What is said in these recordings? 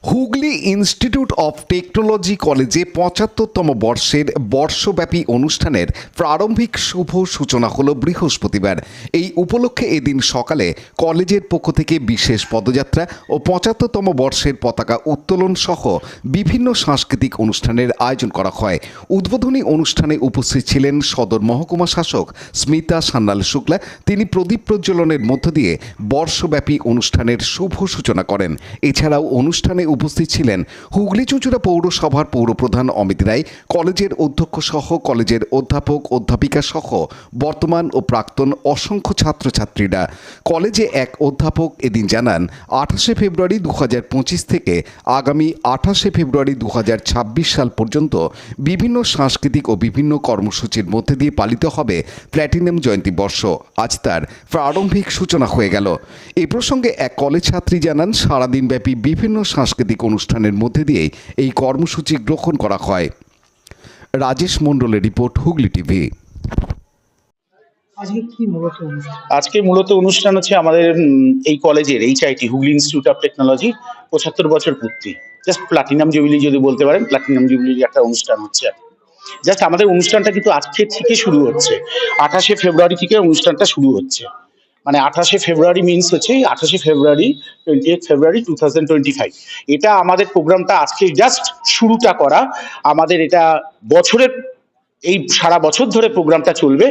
Hooghly institute of technology কলেজে ৭৫তম বর্ষের বর্ষব্যাপী অনুষ্ঠানের প্রারম্ভিক শুভ সূচনা হল বৃহস্পতিবার। এই উপলক্ষে এদিন সকালে কলেজের পক্ষ থেকে বিশেষ পদযাত্রা ও ৭৫তম বর্ষের পতাকা উত্তোলন সহ বিভিন্ন সাংস্কৃতিক অনুষ্ঠানের আয়োজন করা হয়। উদ্বোধনী অনুষ্ঠানে উপস্থিত ছিলেন সদর মহকুমা শাসক স্মিতা সান্যাল শুক্লা। তিনি প্রদীপ প্রজ্বলনের মধ্য দিয়ে বর্ষব্যাপী অনুষ্ঠানের শুভ সূচনা করেন। এছাড়াও অনুষ্ঠানে উপস্থিত ছিলেন হুগলি চুঁচুড়া পৌরসভার পৌরপ্রধান অমিত রায়, কলেজের অধ্যক্ষ সহ কলেজের অধ্যাপক অধ্যাপিকা সহ বর্তমান ও প্রাক্তন অসংখ্য ছাত্রছাত্রীরা। কলেজে এক অধ্যাপক এদিন জানান, ২৮শে ফেব্রুয়ারি ২০২৫ থেকে আগামী ২৮শে ফেব্রুয়ারি ২০২৬ সাল পর্যন্ত বিভিন্ন সাংস্কৃতিক ও বিভিন্ন কর্মসূচির মধ্যে দিয়ে পালিত হবে প্ল্যাটিনাম জয়ন্তী বর্ষ। আজ তার প্রারম্ভিক সূচনা হয়ে গেল। এ প্রসঙ্গে এক কলেজ ছাত্রী জানান, সারাদিনব্যাপী বিভিন্ন সাংস্কৃতিক অনুষ্ঠানের মধ্যে দিয়ে এই কর্মসূচি গ্রহণ করা হয়। রাজেশ মণ্ডলের রিপোর্ট, হুগলি টিভি। আজকে মূলত অনুষ্ঠান হচ্ছে আমাদের এই কলেজের HIT Hooghly institute of technology ৭৫ বছর পূর্তি। জাস্ট প্লাটিনাম জুবিলি যদি বলতে পারেন, প্লাটিনাম জুবিলির একটা অনুষ্ঠান হচ্ছে। জাস্ট আমাদের অনুষ্ঠানটা কিন্তু আজকে থেকে শুরু হচ্ছে, ২৮শে ফেব্রুয়ারি থেকে অনুষ্ঠানটা শুরু হচ্ছে। মানে ২৮শে ফেব্রুয়ারি মিনস হচ্ছে ২৮শে ফেব্রুয়ারি 28 ফেব্রুয়ারি 2025। এটা আমাদের প্রোগ্রামটা আজকে জাস্ট শুরুটা করা। আমাদের এটা বছরের এই সারা বছর ধরে প্রোগ্রামটা চলবে।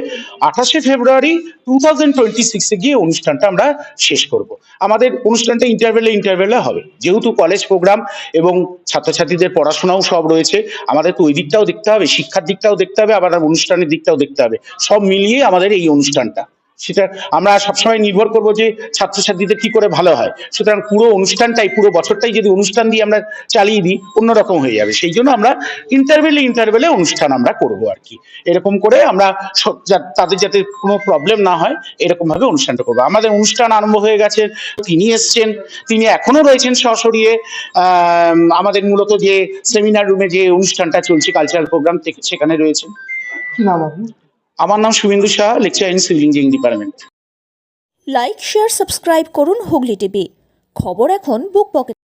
২৮শে ফেব্রুয়ারি 2026 গিয়ে অনুষ্ঠানটা আমরা শেষ করব। আমাদের অনুষ্ঠানটা ইন্টারভেলে হবে, যেহেতু কলেজ প্রোগ্রাম এবং ছাত্রছাত্রীদের পড়াশোনাও সব রয়েছে। আমাদের তো ওই দিকটাও দেখতে হবে, শিক্ষার দিকটাও দেখতে হবে, আবার অনুষ্ঠানের দিকটাও দেখতে হবে। সব মিলিয়ে আমাদের এই অনুষ্ঠানটা, সেটা আমরা সবসময় নির্ভর করব যে ছাত্রছাত্রীদের কি করে ভালো হয়। সুতরাং পুরো অনুষ্ঠানটাই, পুরো বছরটাই যদি অনুষ্ঠান দিয়ে আমরা চালিয়ে দিই, অন্যরকম হয়ে যাবে। সেই জন্য আমরা ইন্টারভেলে অনুষ্ঠান আমরা করবো আর কি। এরকম করে আমরা তাদের যাতে কোনো প্রবলেম না হয়, এরকম ভাবে অনুষ্ঠানটা করবো। আমাদের অনুষ্ঠান আরম্ভ হয়ে গেছে, তিনি এসছেন, তিনি এখনো রয়েছেন সশরীরে। আমাদের মূলত যে সেমিনার রুমে যে অনুষ্ঠানটা চলছে, কালচারাল প্রোগ্রাম, সেখানে রয়েছেন। কি নাম আপনি? আমার নাম Suvendu Saha, lecture in civil engineering department. Like, share, subscribe করুন হুগলি টিভি। খবর এখন বুক পকেট।